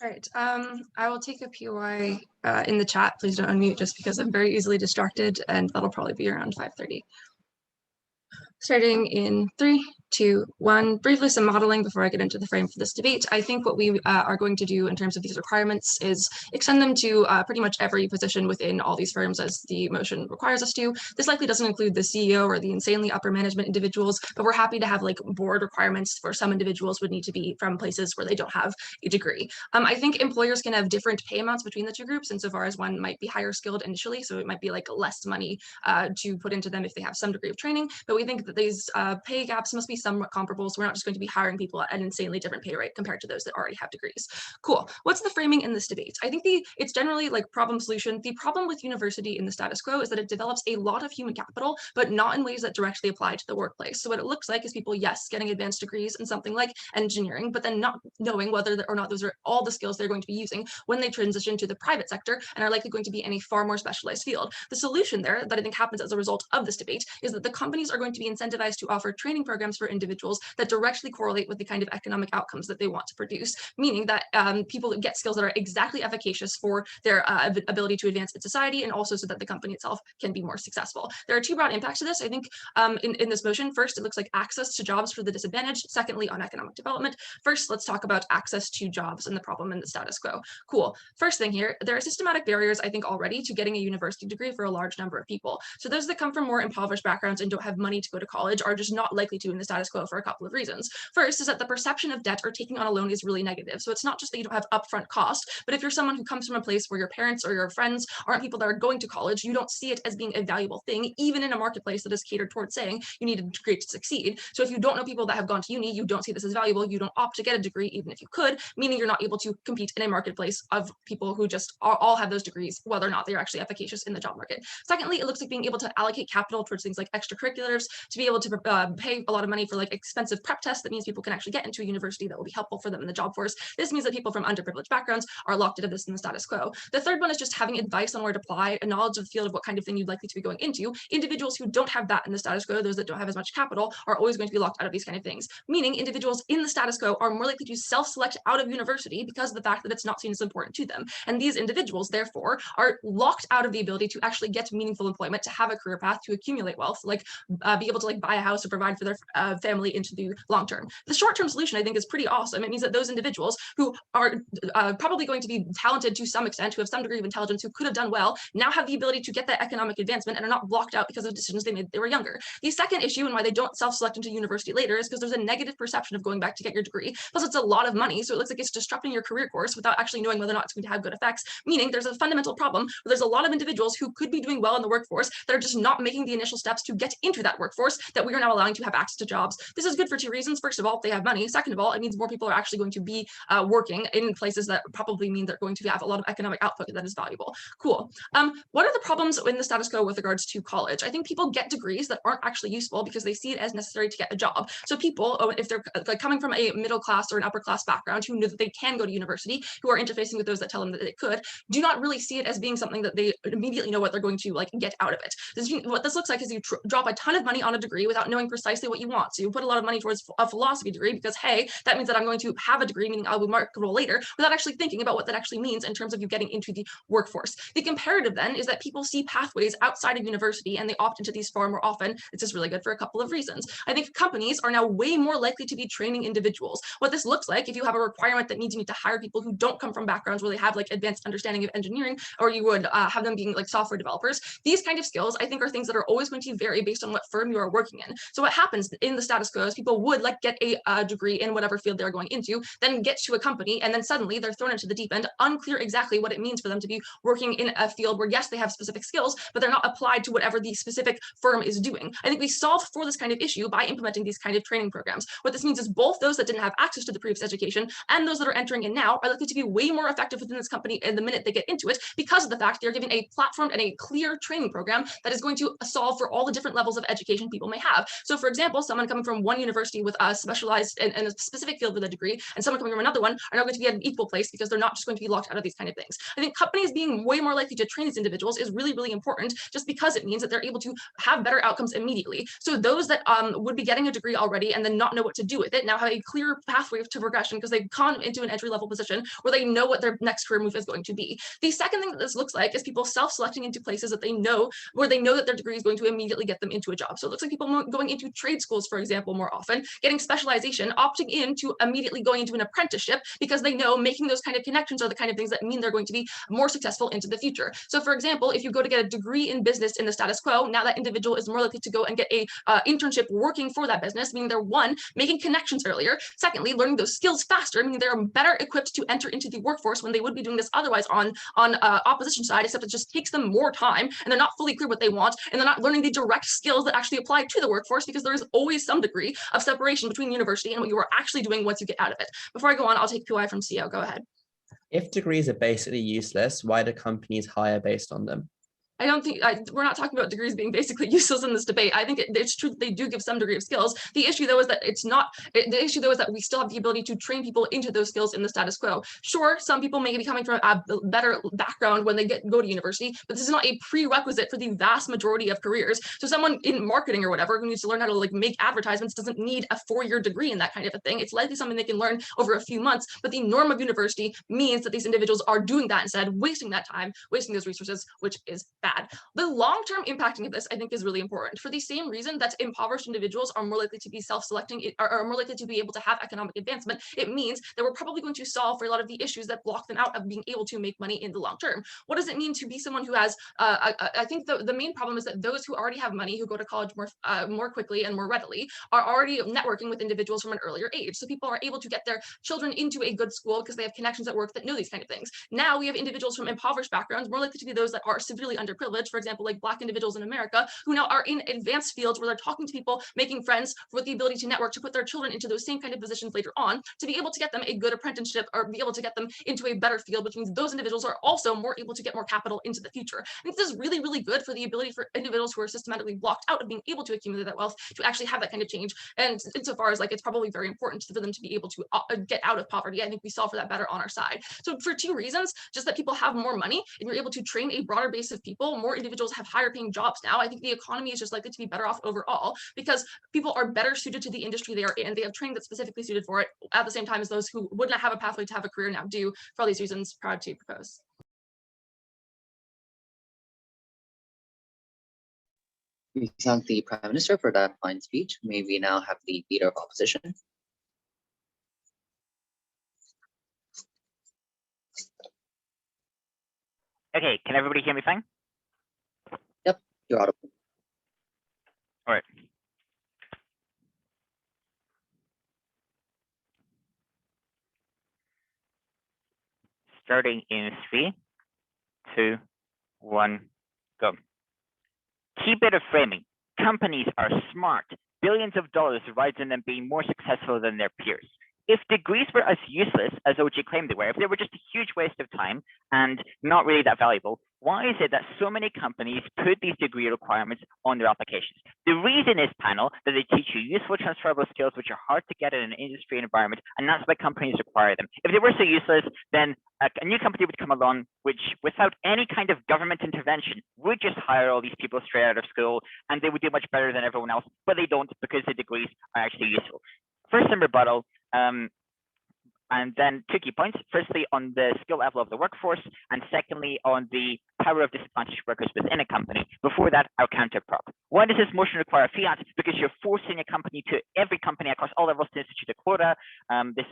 All right, I will take a POI in the chat. Please don't unmute just because I'm very easily distracted, and that'll probably be around 5:30. Starting in 3, 2, 1. Briefly, some modeling before I get into the frame for this debate. I think what we are going to do in terms of these requirements is extend them to pretty much every position within all these firms as the motion requires us to. This likely doesn't include the CEO or the insanely upper management individuals, but we're happy to have like board requirements for some individuals would need to be from places where they don't have a degree. I think employers can have different pay amounts between the two groups insofar as one might be higher skilled initially, so it might be like less money to put into them if they have some degree of training, but we think that these pay gaps must be somewhat comparable, so we're not just going to be hiring people at an insanely different pay rate compared to those that already have degrees. Cool. What's the framing in this debate? I think it's generally like problem solution. The problem with university in the status quo is that it develops a lot of human capital, but not in ways that directly apply to the workplace. So what it looks like is people, yes, getting advanced degrees in something like engineering, but then not knowing whether or not those are all the skills they're going to be using when they transition to the private sector and are likely going to be in a far more specialized field. The solution there that I think happens as a result of this debate is that the companies are going to be incentivized to offer training programs for individuals that directly correlate with the kind of economic outcomes that they want to produce, meaning that people get skills that are exactly efficacious for their ability to advance in society and also so that the company itself can be more successful. There are two broad impacts to this. I think in this motion, first, it looks like access to jobs for the disadvantaged. Secondly, on economic development. First, let's talk about access to jobs and the problem in the status quo. Cool. First thing here, there are systematic barriers, I think, already to getting a university degree for a large number of people. So those that come from more impoverished backgrounds and don't have money to go to college are just not likely to in the status quo for a couple of reasons. First is that the perception of debt or taking on a loan is really negative. So it's not just that you don't have upfront cost, but if you're someone who comes from a place where your parents or your friends aren't people that are going to college, you don't see it as being a valuable thing, even in a marketplace that is catered towards saying you need a degree to succeed. So if you don't know people that have gone to uni, you don't see this as valuable, you don't opt to get a degree even if you could, meaning you're not able to compete in a marketplace of people who just all have those degrees, whether or not they're actually efficacious in the job market. Secondly, it looks like being able to allocate capital towards things like extracurriculars, to be able to pay a lot of money for like expensive prep tests. That means people can actually get into a university that will be helpful for them in the job force. This means that people from underprivileged backgrounds are locked into this in the status quo. The third one is just having advice on where to apply, a knowledge of the field of what kind of thing you'd likely to be going into. Individuals who don't have that in the status quo, those that don't have as much capital, are always going to be locked out of these kind of things, meaning individuals in the status quo are more likely to self-select out of university because of the fact that it's not seen as important to them. And these individuals, therefore, are locked out of the ability to actually get meaningful employment, to have a career path, to accumulate wealth, like be able to like buy a house or provide for their family into the long term. The short-term solution, I think, is pretty awesome. It means that those individuals who are probably going to be talented to some extent, who have some degree of intelligence, who could have done well, now have the ability to get that economic advancement and are not blocked out because of decisions they made when they were younger. The second issue and why they don't self-select into university later is because there's a negative perception of going back to get your degree. Plus, it's a lot of money, so it looks like it's disrupting your career course without actually knowing whether or not it's going to have good effects, meaning there's a fundamental problem where there's a lot of individuals who could be doing well in the workforce that are just not making the initial steps to get into that workforce that we are now allowing to have access to jobs. This is good for two reasons. First of all, they have money. Second of all, it means more people are actually going to be working in places that probably mean they're going to have a lot of economic output that is valuable. Cool. What are the problems in the status quo with regards to college? I think people get degrees that aren't actually useful because they see it as necessary to get a job. So people, if they're like coming from a middle class or an upper class background who know that they can go to university, who are interfacing with those that tell them that they could, do not really see it as being something that they immediately know what they're going to like get out of it. What this looks like is you drop a ton of money on a degree without knowing precisely what you want. So you put a lot of money towards a philosophy degree because, hey, that means that I'm going to have a degree, meaning I'll be marketable later, without actually thinking about what that actually means in terms of you getting into the workforce. The comparative then is that people see pathways outside of university and they opt into these far more often. This is really good for a couple of reasons. I think companies are now way more likely to be training individuals. What this looks like, if you have a requirement that means you need to hire people who don't come from backgrounds where they have like advanced understanding of engineering, or you would have them being like software developers, these kind of skills I think are things that are always going to vary based on what firm you are working in. So what happens in the status quo is people would like get a degree in whatever field they're going into, then get to a company, and then suddenly they're thrown into the deep end, unclear exactly what it means for them to be working in a field where, yes, they have specific skills, but they're not applied to whatever the specific firm is doing. I think we solve for this kind of issue by implementing these kind of training programs. What this means is both those that didn't have access to the previous education and those that are entering in now are likely to be way more effective within this company in the minute they get into it because of the fact they're given a platform and a clear training program that is going to solve for all the different levels of education people may have. So for example, someone coming from one university with a specialized in a specific field with a degree and someone coming from another one are not going to be at an equal place because they're not just going to be locked out of these kind of things. I think companies being way more likely to train these individuals is really, really important, just because it means that they're able to have better outcomes immediately. So those that would be getting a degree already and then not know what to do with it now have a clear pathway to progression because they've gone into an entry-level position where they know what their next career move is going to be. The second thing that this looks like is people self-selecting into places that they know, where they know that their degree is going to immediately get them into a job. So it looks like people going into trade schools, for example, more often, getting specialization, opting into immediately going into an apprenticeship because they know making those kind of connections are the kind of things that mean they're going to be more successful into the future. So for example, if you go to get a degree in business in the status quo, now that individual is more likely to go and get a internship working for that business, meaning they're one, making connections earlier, secondly, learning those skills faster, meaning they're better equipped to enter into the workforce when they would be doing this otherwise on opposition side, except it just takes them more time and they're not fully clear what they want, and they're not learning the direct skills that actually apply to the workforce, because there is always some degree of separation between university and what you are actually doing once you get out of it. Before I go on, I'll take PY from CO. Go ahead. If degrees are basically useless, why do companies hire based on them? I don't think we're not talking about degrees being basically useless in this debate. I think it's true that they do give some degree of skills. The issue though is that it's not. The issue though is that we still have the ability to train people into those skills in the status quo. Sure, some people may be coming from a better background when they go to university, but this is not a prerequisite for the vast majority of careers. So someone in marketing or whatever who needs to learn how to like make advertisements doesn't need a 4-year degree in that kind of a thing. It's likely something they can learn over a few months, but the norm of university means that these individuals are doing that instead, wasting that time, wasting those resources, which is bad. The long-term impacting of this, I think, is really important for the same reason that impoverished individuals are more likely to be self-selecting, are more likely to be able to have economic advancement. It means that we're probably going to solve for a lot of the issues that block them out of being able to make money in the long term. What does it mean to be someone who has, I think the main problem is that those who already have money, who go to college more quickly and more readily, are already networking with individuals from an earlier age. So people are able to get their children into a good school because they have connections at work that know these kind of things. Now we have individuals from impoverished backgrounds more likely to be those that are severely underprivileged, for example, like Black individuals in America, who now are in advanced fields where they're talking to people, making friends, with the ability to network, to put their children into those same kind of positions later on, to be able to get them a good apprenticeship or be able to get them into a better field, which means those individuals are also more able to get more capital into the future. I think this is really, really good for the ability for individuals who are systematically blocked out of being able to accumulate that wealth to actually have that kind of change. And insofar as like it's probably very important for them to be able to get out of poverty, I think we solve for that better on our side. So for two reasons, just that people have more money and you're able to train a broader base of people, more individuals have higher paying jobs now. I think the economy is just likely to be better off overall because people are better suited to the industry they are in. They have training that's specifically suited for it at the same time as those who would not have a pathway to have a career now do. For all these reasons, proud to propose. We thank the Prime Minister for that fine speech. May we now have the Leader of Opposition. Okay, can everybody hear me fine? Yep, you're audible. All right. Starting in 3, 2, 1, go. Key bit of framing. Companies are smart. Billions of dollars rides in them being more successful than their peers. If degrees were as useless as OG claimed they were, if they were just a huge waste of time and not really that valuable, why is it that so many companies put these degree requirements on their applications? The reason is, panel, that they teach you useful transferable skills which are hard to get in an industry environment, and that's why companies require them. If they were so useless, then a new company would come along which, without any kind of government intervention, would just hire all these people straight out of school, and they would do much better than everyone else, but they don't because the degrees are actually useful. First, in rebuttal, and then 2 key points. Firstly, on the skill level of the workforce, and secondly, on the power of disadvantaged workers within a company. Before that, our counterprop. Why does this motion require fiat? Because you're forcing a company to, every company across all levels, to institute a quota. This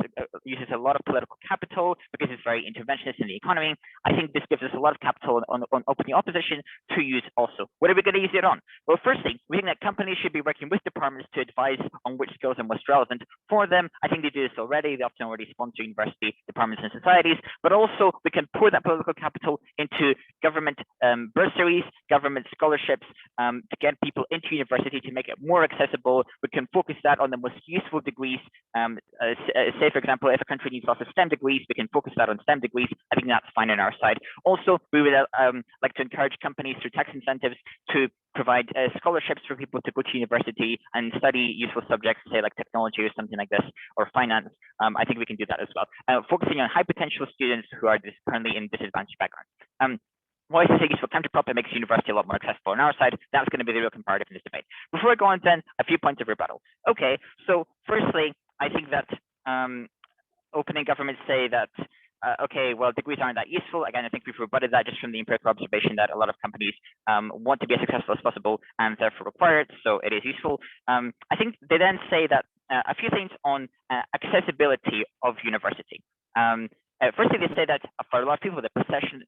uses a lot of political capital because it's very interventionist in the economy. I think this gives us a lot of capital on opening opposition to use also. What are we going to use it on? Well, firstly, we think that companies should be working with departments to advise on which skills are most relevant for them. I think they do this already. They often already sponsor university departments and societies, but also we can pour that political capital into government government bursaries, government scholarships to get people into university to make it more accessible. We can focus that on the most useful degrees. Say, for example, if a country needs lots of STEM degrees, we can focus that on STEM degrees. I think that's fine on our side. Also, we would like to encourage companies through tax incentives to provide scholarships for people to go to university and study useful subjects, say like technology or something like this, or finance. I think we can do that as well. Focusing on high potential students who are currently in disadvantaged backgrounds. Why is this a useful counterprop that makes university a lot more accessible on our side? That's going to be the real comparative in this debate. Before I go on then, a few points of rebuttal. Okay, so firstly, I think that opening governments say that okay, well, degrees aren't that useful. Again, I think we've rebutted that just from the empirical observation that a lot of companies want to be as successful as possible and therefore require it, so it is useful. I think they then say that a few things on accessibility of university. Firstly, they say that for a lot of people, the perception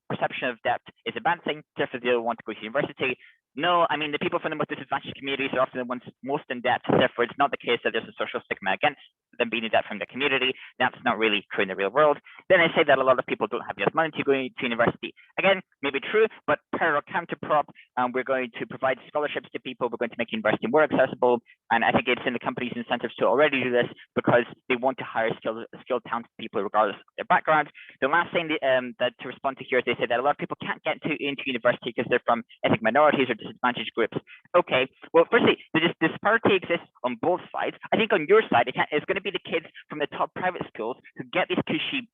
of debt is a bad thing, therefore they don't want to go to university. No, I mean, the people from the most disadvantaged communities are often the ones most in debt. Therefore, it's not the case that there's a social stigma against them being in debt from the community. That's not really true in the real world. Then I say that a lot of people don't have enough money to go to university. Again, maybe true, but per our counterprop, we're going to provide scholarships to people. We're going to make university more accessible. And I think it's in the company's incentives to already do this because they want to hire skilled, talented people regardless of their background. The last thing that to respond to here is they say that a lot of people can't get into university because they're from ethnic minorities or disadvantaged groups. Okay, well, firstly, the disparity exists on both sides. I think on your side, it's going to be the kids from the top private schools who get these cushy,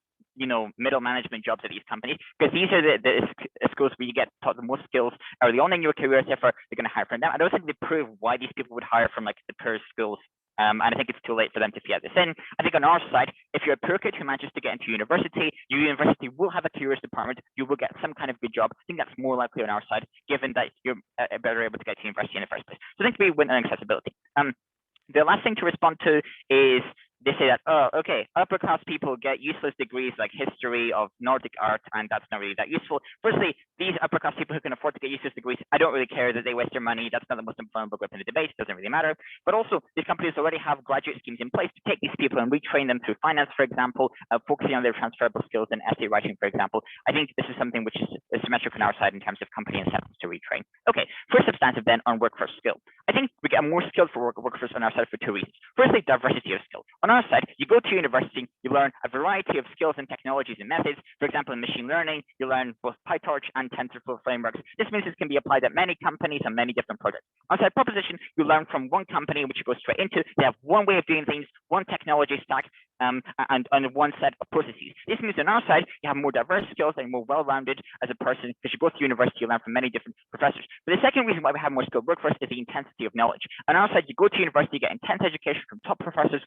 middle management jobs at these companies, because these are the schools where you get taught the most skills early on in your career, therefore they're going to hire from them. I don't think they prove why these people would hire from like the poor schools. And I think it's too late for them to fiat this in. I think on our side, if you're a poor kid who manages to get into university, your university will have a careers department. You will get some kind of good job. I think that's more likely on our side, given that you're better able to get to university in the first place. So I think we win on accessibility. The last thing to respond to is they say that, oh, okay, upper class people get useless degrees like history of Nordic art, and that's not really that useful. Firstly, these upper class people who can afford to get useless degrees, I don't really care that they waste their money. That's not the most inflammable group in the debate. It doesn't really matter. But also, these companies already have graduate schemes in place to take these people and retrain them through finance, for example, focusing on their transferable skills in essay writing, for example. I think this is something which is symmetric on our side in terms of company incentives to retrain. Okay, first substantive then on workforce skill. I think we get more skilled for workforce on our side for two reasons. Firstly, diversity of skill. On our side, you go to university, you learn a variety of skills and technologies and methods. For example, in machine learning, you learn both PyTorch and TensorFlow frameworks. This means this can be applied at many companies and many different projects. Outside proposition, you learn from one company which you go straight into. They have one way of doing things, one technology stack, and one set of processes. This means on our side, you have more diverse skills and more well-rounded as a person because you go to university, you learn from many different professors. But the second reason why we have more skilled workforce is the intensity of knowledge. On our side, you go to university, you get intense education from top professors,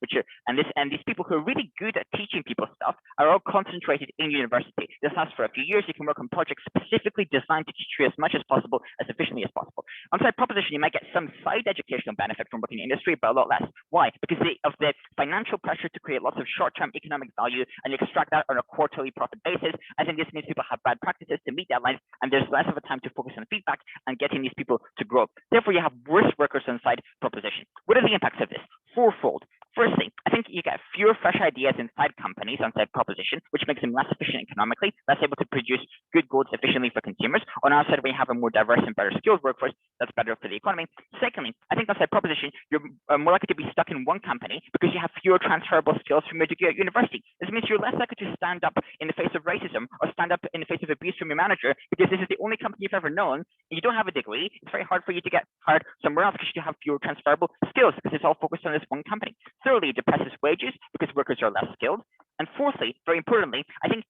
and these people who are really good at teaching people stuff are all concentrated in university. This lasts for a few years. You can work on projects specifically designed to teach you as much as possible, as efficiently as possible. Outside proposition, you might get some side educational benefit from working in industry, but a lot less. Why? Because of the financial pressure to create lots of short-term economic value and extract that on a quarterly profit basis. I think this means people have bad practices to meet deadlines, and there's less of a time to focus on feedback and getting these people to grow. Therefore, you have worse workers on side proposition. What are the impacts of this? Fourfold. Firstly, I think you get fewer fresh ideas inside companies on side proposition, which makes them less efficient economically, less able to produce good goods efficiently for consumers. On our side, we have a more diverse and better skilled workforce that's better for the economy. Secondly, I think on side proposition, you're more likely to be stuck in one company because you have fewer transferable skills from your degree at university. This means you're less likely to stand up in the face of racism or stand up in the face of abuse from your manager because this is the only company you've ever known. And you don't have a degree. It's very hard for you to get hired somewhere else because you have fewer transferable skills because it's all focused on this one company. Thirdly, it depresses wages because workers are less skilled. And fourthly, very importantly, I think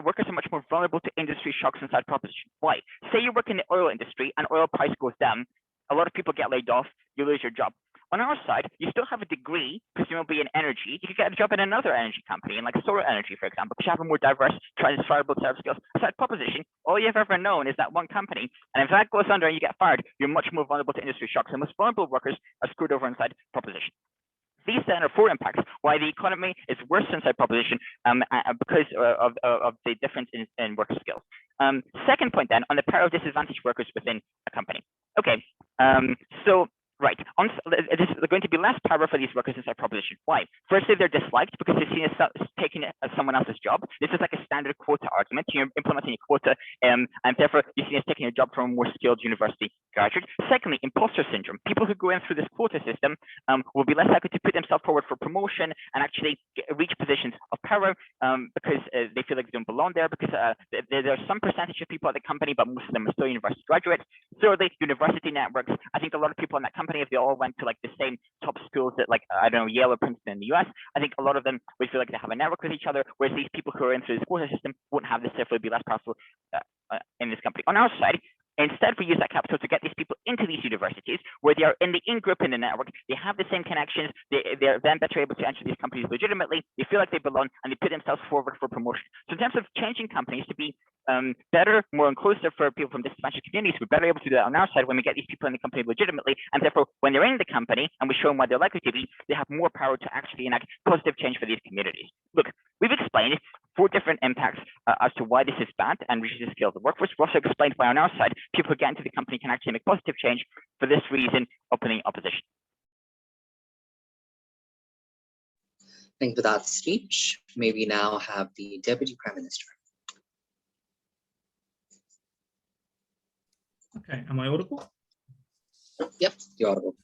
workers are much more vulnerable to industry shocks inside proposition. Why? Say you work in the oil industry and oil price goes down, a lot of people get laid off, you lose your job. On our side, you still have a degree, presumably in energy. You could get a job in another energy company, in like solar energy, for example, because you have a more diverse, transferable set of skills. Aside proposition, all you've ever known is that one company. And if that goes under and you get fired, you're much more vulnerable to industry shocks. And most vulnerable workers are screwed over inside proposition. These then are four impacts why the economy is worse inside proposition because of the difference in worker skills. Second point then, on the power of disadvantaged workers within a company. Okay, so Right. There's going to be less power for these workers inside proposition. Why? Firstly, they're disliked because they're seen as taking it as someone else's job. This is like a standard quota argument. You're implementing a quota, and therefore you're seen as taking a job from a more skilled university graduate. Secondly, imposter syndrome. People who go in through this quota system will be less likely to put themselves forward for promotion and actually reach positions of power because they feel like they don't belong there, because there's some percentage of people at the company, but most of them are still university graduates. Thirdly, university networks. I think a lot of people in that company, if they all went to like the same top schools that, like, I don't know, Yale or Princeton in the US, I think a lot of them would feel like they have a network with each other, whereas these people who are in through this quota system won't have this, therefore be less powerful in this company. On our side, instead, we use that capital to get these people into these universities where they are in the in-group in the network. They have the same connections. They're then better able to enter these companies legitimately. They feel like they belong, and they put themselves forward for promotion. So in terms of changing companies to be better, more inclusive for people from disadvantaged communities, we're better able to do that on our side when we get these people in the company legitimately. And therefore, when they're in the company and we show them why they're likely to be, they have more power to actually enact positive change for these communities. Look, we've explained 4 different impacts as to why this is bad and reduces the scale of the workforce. We've also explained why on our side, people who get into the company can actually make positive change. For this reason, opening opposition. Thank you for that speech. May we now have the Deputy Prime Minister. Okay, am I audible? Yep, you're audible.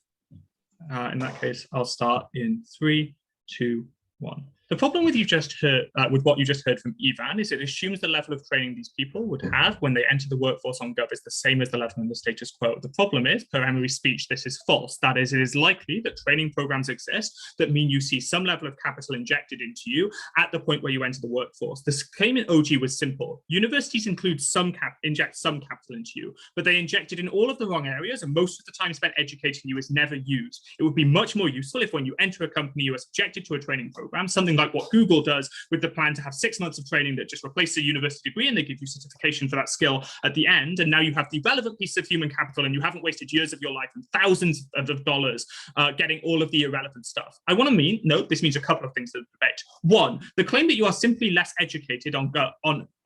In that case, I'll start in 3, 2, 1. The problem with what you just heard from Ivan is it assumes the level of training these people would have when they enter the workforce on Gov is the same as the level in the status quo. The problem is, per Emery's speech, this is false. That is, it is likely that training programs exist that mean you see some level of capital injected into you at the point where you enter the workforce. The claim in OG was simple. Universities inject some capital into you, but they inject it in all of the wrong areas, and most of the time spent educating you is never used. It would be much more useful if when you enter a company, you are subjected to a training program, something like what Google does with the plan to have 6 months of training that just replaces a university degree, and they give you certification for that skill at the end. And now you have the relevant piece of human capital, and you haven't wasted years of your life and thousands of dollars getting all of the irrelevant stuff. I want to note this means a couple of things to the debate. One, the claim that you are simply less educated on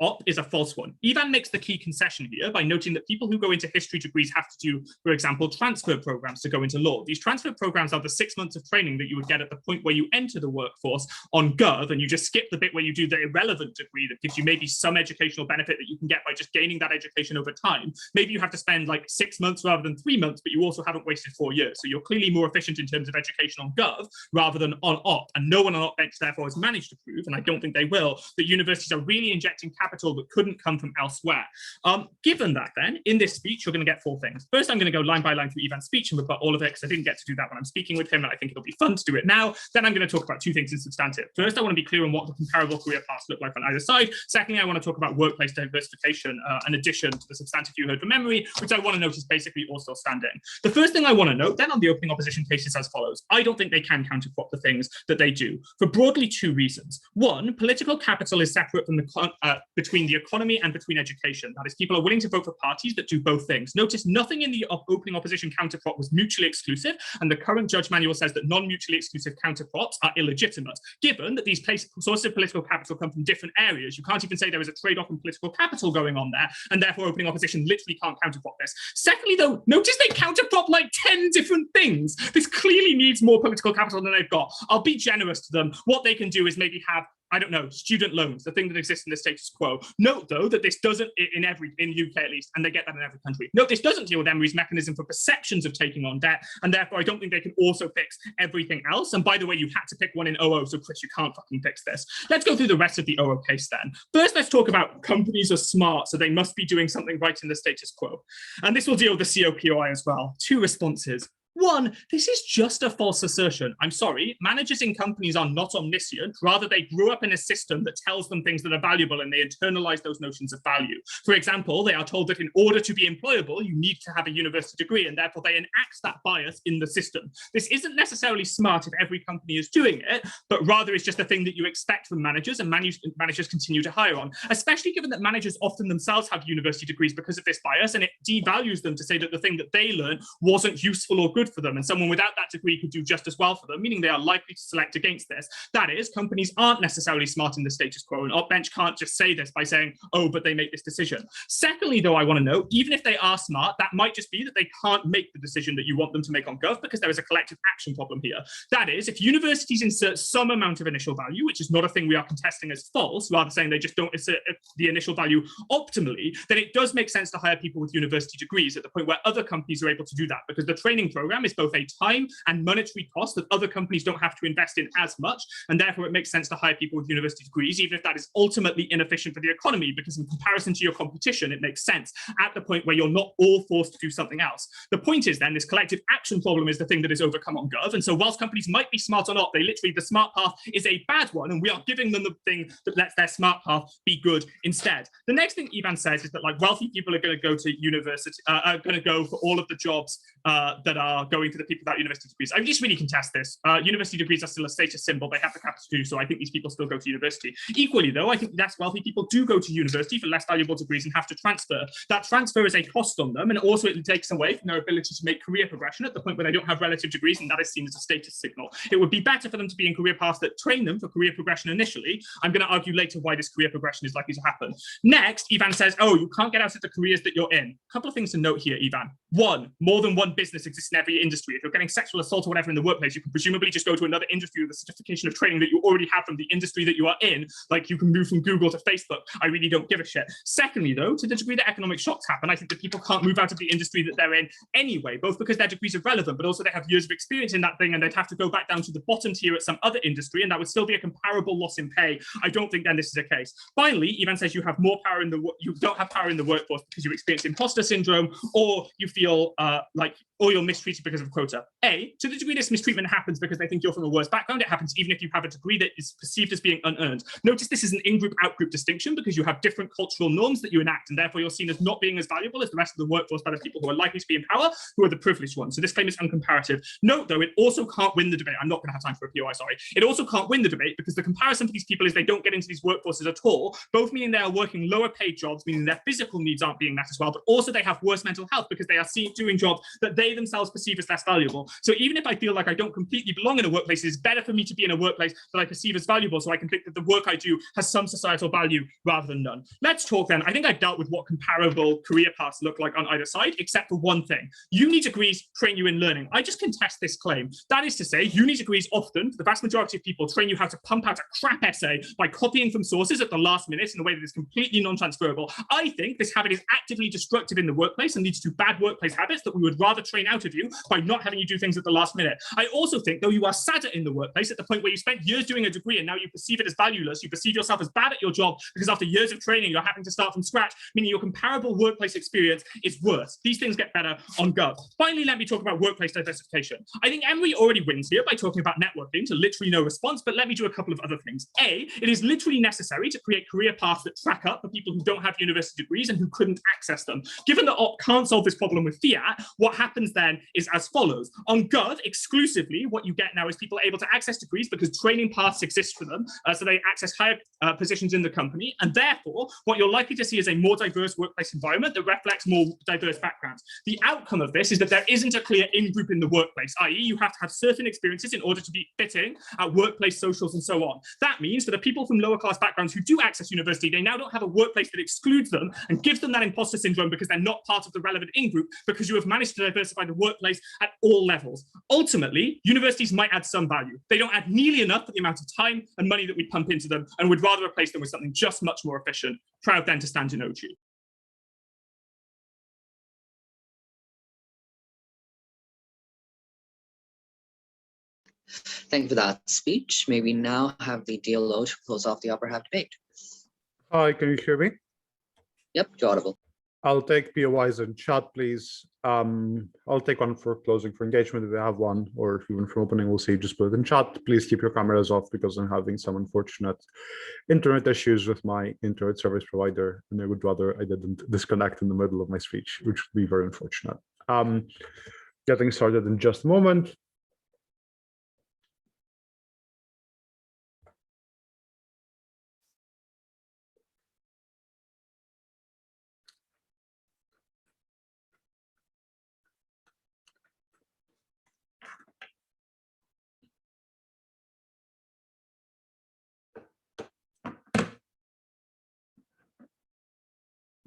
op is a false one. Ivan makes the key concession here by noting that people who go into history degrees have to do, for example, transfer programs to go into law. These transfer programs are the 6 months of training that you would get at the point where you enter the workforce on Gov, and you just skip the bit where you do the irrelevant degree that gives you maybe some educational benefit that you can get by just gaining that education over time. Maybe you have to spend like 6 months rather than 3 months, but you also haven't wasted 4 years. So you're clearly more efficient in terms of education on Gov rather than on op. And no one on op bench therefore has managed to prove, and I don't think they will, that universities are really injecting capital that couldn't come from elsewhere. Given that then, in this speech, you're going to get 4 things. First, I'm going to go line by line through Ivan's speech and rebut all of it because I didn't get to do that when I'm speaking with him, and I think it'll be fun to do it now. Then I'm going to talk about 2 things in substantive. First, I want to be clear on what the comparable career paths look like on either side. Secondly, I want to talk about workplace diversification, in addition to the substantive you heard from Emery, which I want to note is basically all still standing. The first thing I want to note then on the opening opposition case is as follows. I don't think they can counterprop the things that they do for broadly 2 reasons. One, political capital is separate from between the economy and between education. That is, people are willing to vote for parties that do both things. Notice nothing in the opening opposition counterprop was mutually exclusive, and the current judge manual says that non-mutually exclusive counterprops are illegitimate. Given that these sources of political capital come from different areas, you can't even say there is a trade-off in political capital going on there, and therefore opening opposition literally can't counterprop this. Secondly, though, notice they counterprop like 10 different things. This clearly needs more political capital than they've got. I'll be generous to them. What they can do is maybe have, I don't know, student loans, the thing that exists in the status quo. Note, though, that this doesn't, in UK at least, and they get that in every country. Note, this doesn't deal with Emery's mechanism for perceptions of taking on debt, and therefore I don't think they can also fix everything else. And by the way, you had to pick one in OO, so Chris, you can't fucking fix this. Let's go through the rest of the OO case then. First, let's talk about companies are smart, so they must be doing something right in the status quo. And this will deal with the COPOI as well. 2 responses. One, this is just a false assertion. I'm sorry, managers in companies are not omniscient. Rather, they grew up in a system that tells them things that are valuable and they internalize those notions of value. For example, they are told that in order to be employable, you need to have a university degree, and therefore they enact that bias in the system. This isn't necessarily smart if every company is doing it, but rather it's just a thing that you expect from managers, and managers continue to hire on, especially given that managers often themselves have university degrees because of this bias, and it devalues them to say that the thing that they learned wasn't useful or good good for them, and someone without that degree could do just as well for them, meaning they are likely to select against this. That is, companies aren't necessarily smart in the status quo, and Opbench can't just say this by saying, oh, but they make this decision. Secondly, though, I want to note, even if they are smart, that might just be that they can't make the decision that you want them to make on Gov, because there is a collective action problem here. That is, if universities insert some amount of initial value, which is not a thing we are contesting as false, rather saying they just don't insert the initial value optimally, then it does make sense to hire people with university degrees at the point where other companies are able to do that, because the training program is both a time and monetary cost that other companies don't have to invest in as much, and therefore it makes sense to hire people with university degrees, even if that is ultimately inefficient for the economy, because in comparison to your competition, it makes sense at the point where you're not all forced to do something else. The point is then, this collective action problem is the thing that is overcome on Gov, and so whilst companies might be smart or not, they literally, the smart path is a bad one, and we are giving them the thing that lets their smart path be good instead. The next thing Ivan says is that like wealthy people are going to go to university, are going to go for all of the jobs that are going to the people without university degrees. I just really contest this. University degrees are still a status symbol. They have the capital to do so. I think these people still go to university. Equally, though, I think less wealthy people do go to university for less valuable degrees and have to transfer. That transfer is a cost on them, and also it takes away from their ability to make career progression at the point where they don't have relative degrees, and that is seen as a status signal. It would be better for them to be in career paths that train them for career progression initially. I'm going to argue later why this career progression is likely to happen. Next, Ivan says, oh, you can't get out of the careers that you're in. A couple of things to note here, Ivan. One, more than one business exists in every industry. If you're getting sexual assault or whatever in the workplace, you can presumably just go to another industry with a certification of training that you already have from the industry that you are in. Like you can move from Google to Facebook. I really don't give a shit. Secondly, though, to the degree that economic shocks happen, I think that people can't move out of the industry that they're in anyway, both because their degrees are relevant, but also they have years of experience in that thing, and they'd have to go back down to the bottom tier at some other industry, and that would still be a comparable loss in pay. I don't think then this is a case. Finally, Ivan says you have more power in the you don't have power in the workforce because you experience imposter syndrome, or you feel or you're mistreated because of quota. A, to the degree this mistreatment happens because they think you're from a worse background, it happens even if you have a degree that is perceived as being unearned. Notice this is an in-group, out-group distinction because you have different cultural norms that you enact, and therefore you're seen as not being as valuable as the rest of the workforce by the people who are likely to be in power, who are the privileged ones. So this claim is uncomparative. Note, though, it also can't win the debate. I'm not going to have time for a POI, sorry. It also can't win the debate because the comparison for these people is they don't get into these workforces at all, both meaning they are working lower paid jobs, meaning their physical needs aren't being met as well, but also they have worse mental health because they are doing jobs that they themselves perceive as less valuable. So even if I feel like I don't completely belong in a workplace, it's better for me to be in a workplace that I perceive as valuable, so I can think that the work I do has some societal value rather than none. Let's talk then. I think I've dealt with what comparable career paths look like on either side, except for one thing. Uni degrees train you in learning. I just contest this claim. That is to say, uni degrees often, for the vast majority of people, train you how to pump out a crap essay by copying from sources at the last minute in a way that is completely non-transferable. I think this habit is actively destructive in the workplace and leads to bad workplace habits that we would rather train out of you by not having you do things at the last minute. I also think, though, you are sadder in the workplace at the point where you spent years doing a degree and now you perceive it as valueless, you perceive yourself as bad at your job because after years of training, you're having to start from scratch, meaning your comparable workplace experience is worse. These things get better on Gov. Finally, let me talk about workplace diversification. I think Emery already wins here by talking about networking to literally no response, but let me do a couple of other things. A, it is literally necessary to create career paths that track up for people who don't have university degrees and who couldn't access them. Given that Op can't solve this problem with fiat, what happens then is as follows. On Gov, exclusively, what you get now is people able to access degrees because training paths exist for them, so they access higher positions in the company, and therefore, what you're likely to see is a more diverse workplace environment that reflects more diverse backgrounds. The outcome of this is that there isn't a clear in-group in the workplace, i.e. you have to have certain experiences in order to be fitting at workplace socials and so on. That means for the people from lower class backgrounds who do access university, they now don't have a workplace that excludes them and gives them that imposter syndrome because they're not part of the relevant in-group, because you have managed to diversify the workplace at all levels. Ultimately, universities might add some value. They don't add nearly enough for the amount of time and money that we pump into them, and would rather replace them with something just much more efficient. Proud then to stand in OG. Thank you for that speech. May we now have the DLO to close off the upper half debate. Hi, can you hear me? Yep, you're audible. I'll take POIs in chat, please. I'll take one for closing for engagement if we have one, or even for opening, we'll see. Just put it in chat. Please keep your cameras off because I'm having some unfortunate internet issues with my internet service provider, and I would rather I didn't disconnect in the middle of my speech, which would be very unfortunate. Getting started in just a moment.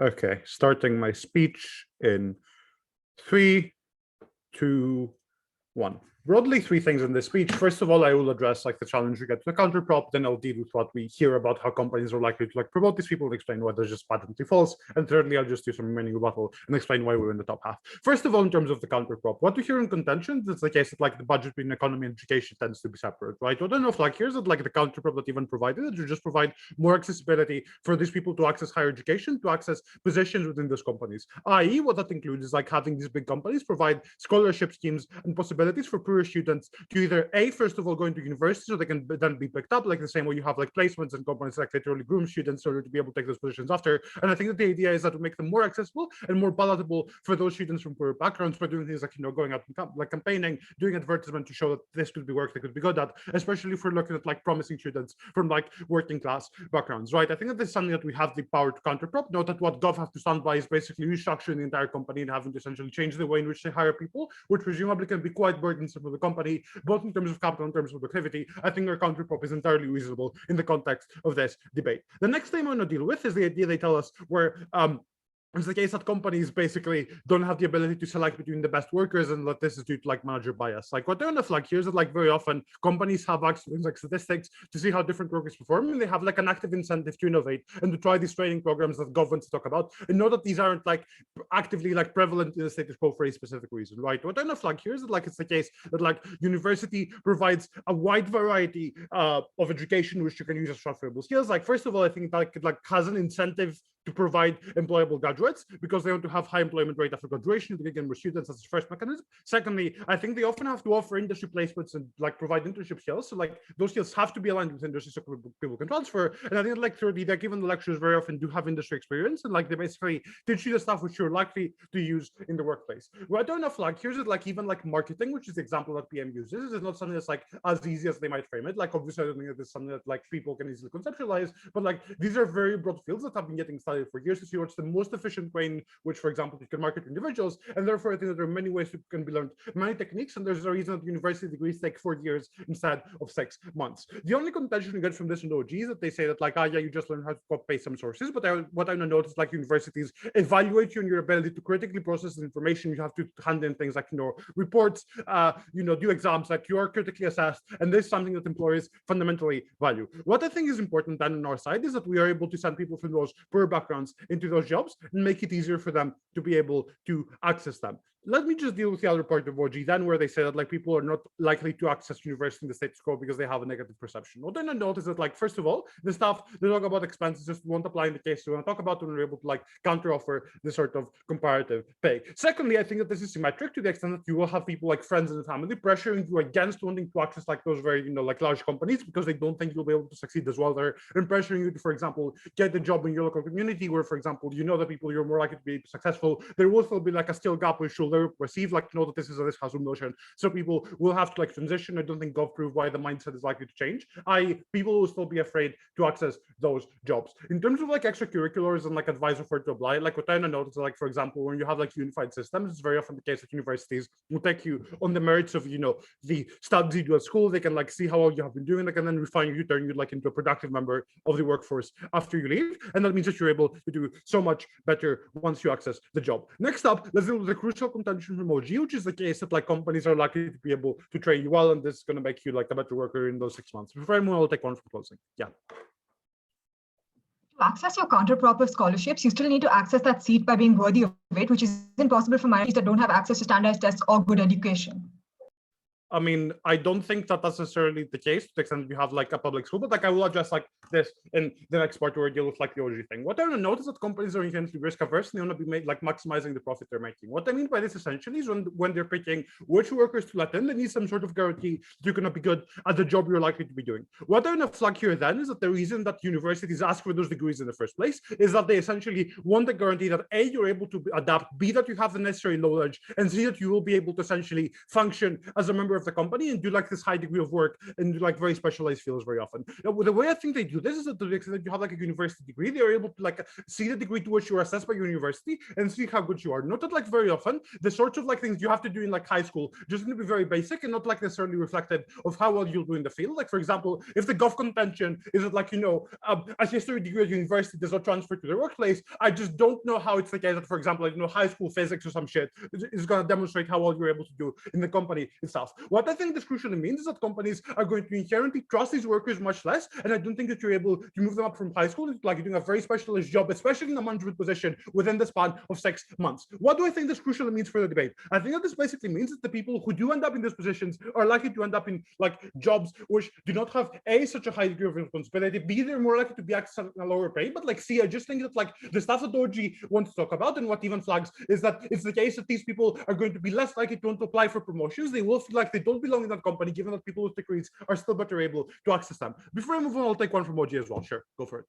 Okay, starting my speech in 3, 2, 1. Broadly, 3 things in this speech. First of all, I will address like the challenge we get to the counterprop. Then I'll deal with what we hear about how companies are likely to like promote these people and explain why they're just patently false. And thirdly, I'll just do some remaining rebuttal and explain why we're in the top half. First of all, in terms of the counterprop, what we hear in contention is the case that like the budget between economy and education tends to be separate, right? What I don't know if like here's that like the counterprop that even provided that you just provide more accessibility for these people to access higher education, to access positions within those companies. I.e., what that includes is like having these big companies provide scholarship schemes and possibilities for poorer students to either first of all, go into university so they can then be picked up, like the same way you have like placements and companies like literally groom students in order to be able to take those positions after. And I think that the idea is that to make them more accessible and more palatable for those students from poorer backgrounds by doing things like, going out and like campaigning, doing advertisement to show that this could be work they could be good at, especially if we're looking at like promising students from like working class backgrounds, right? I think that this is something that we have the power to counterprop. Note that what Gov have to stand by is basically restructuring the entire company and having to essentially change the way in which they hire people, which presumably can be quite burdensome for the company, both in terms of capital and in terms of productivity. I think our counterprop is entirely reasonable in the context of this debate. The next thing I want to deal with is the idea they tell us where it's the case that companies basically don't have the ability to select between the best workers, and that this is due to like manager bias. Like what I want to flag here is that like very often companies have access to things like statistics to see how different workers perform, and they have like an active incentive to innovate and to try these training programs that governments talk about, and know that these aren't like actively like prevalent in the status quo for a specific reason, right? What I want to flag here is that like it's the case that like university provides a wide variety of education which you can use as transferable skills. Like first of all, I think that it like has an incentive to provide employable graduates because they want to have high employment rate after graduation to begin with students as the first mechanism. Secondly, I think they often have to offer industry placements and like provide internship skills. So like those skills have to be aligned with industry so people can transfer. And I think like thirdly, that given the lecturers very often do have industry experience and like they basically teach you the stuff which you're likely to use in the workplace. What I don't know, like here's it like even like marketing, which is the example that PM uses, is not something that's like as easy as they might frame it. Like obviously I don't think that this is something that like people can easily conceptualize, but like these are very broad fields that have been getting studied for years to see what's the most efficient way in which, for example, you can market individuals. And therefore, I think that there are many ways that can be learned, many techniques, and there's a reason that university degrees take 4 years instead of 6 months. The only contention we get from this in OG is that they say that like, yeah, you just learn how to copy paste some sources. But what I notice is like universities evaluate you on your ability to critically process the information. You have to hand in things like, reports, do exams, like you are critically assessed. And this is something that employers fundamentally value. What I think is important then on our side is that we are able to send people from those poor backgrounds into those jobs and make it easier for them to be able to access them. Let me just deal with the other part of OG then, where they say that like people are not likely to access university in the status quo because they have a negative perception. What I notice that like first of all, the stuff they talk about expenses just won't apply in the case we want to talk about when we're able to like counter offer this sort of comparative pay. Secondly, I think that this is symmetric to the extent that you will have people like friends and the family pressuring you against wanting to access like those very like large companies because they don't think you'll be able to succeed as well there, and pressuring you to, for example, get a job in your local community where, for example, the people you're more likely to be successful. There will still be like a skill gap which you'll perceive like that this is a risk notion, so people will have to like transition. I don't think Gov proved why the mindset is likely to change. People will still be afraid to access those jobs. In terms of like extracurriculars and like advice referred to apply, like what I noticed, like for example, when you have like unified systems, it's very often the case that universities will take you on the merits of the studies you do at school. They can like see how well you have been doing, like, and then refine you, turn you like into a productive member of the workforce after you leave, and that means that you're able to do so much better once you access the job. Next up, let's deal with the crucial contention from OG, which is the case that like companies are likely to be able to train you well, and this is going to make you like a better worker in those 6 months. Before anyone will take one for closing. Yeah. To access your counterprop of scholarships, you still need to access that seat by being worthy of it, which is impossible for minorities that don't have access to standardized tests or good education. I mean, I don't think that that's necessarily the case to the extent you have like a public school, but like I will address like this in the next part where I deal with like the OG thing. What I want to notice is that companies are inherently risk averse and they want to be maximizing the profit they're making. What I mean by this essentially is when they're picking which workers to let in, they need some sort of guarantee that you're going to be good at the job you're likely to be doing. What I want to flag here then is that the reason that universities ask for those degrees in the first place is that they essentially want the guarantee that A, you're able to adapt, B, that you have the necessary knowledge, and C, that you will be able to essentially function as a member of of the company and do like this high degree of work and do like very specialized fields very often. Now, the way I think they do this is that to the extent that you have like a university degree, they are able to like see the degree to which you are assessed by your university and see how good you are. Not that like very often the sorts of like things you have to do in like high school just going to be very basic and not like necessarily reflected of how well you'll do in the field. Like for example, if the gov contention is that like, you know, a history degree at university does not transfer to the workplace, I just don't know how it's the case that, for example, like, you know, high school physics or some shit is going to demonstrate how well you're able to do in the company itself. What I think this crucially means is that companies are going to inherently trust these workers much less, and I don't think that you're able to move them up from high school into like doing a very specialist job, especially in a management position within the span of 6 months. What do I think this crucially means for the debate? I think that this basically means that the people who do end up in those positions are likely to end up in like jobs which do not have A, such a high degree of responsibility, B, they're more likely to be accessed at a lower pay, but like C, I just think that like the stuff that OG wants to talk about and what even flags is that it's the case that these people are going to be less likely to want to apply for promotions. They will feel like they don't belong in that company, given that people with degrees are still better able to access them. Before I move on, I'll take one from OG as well. Sure, go for it.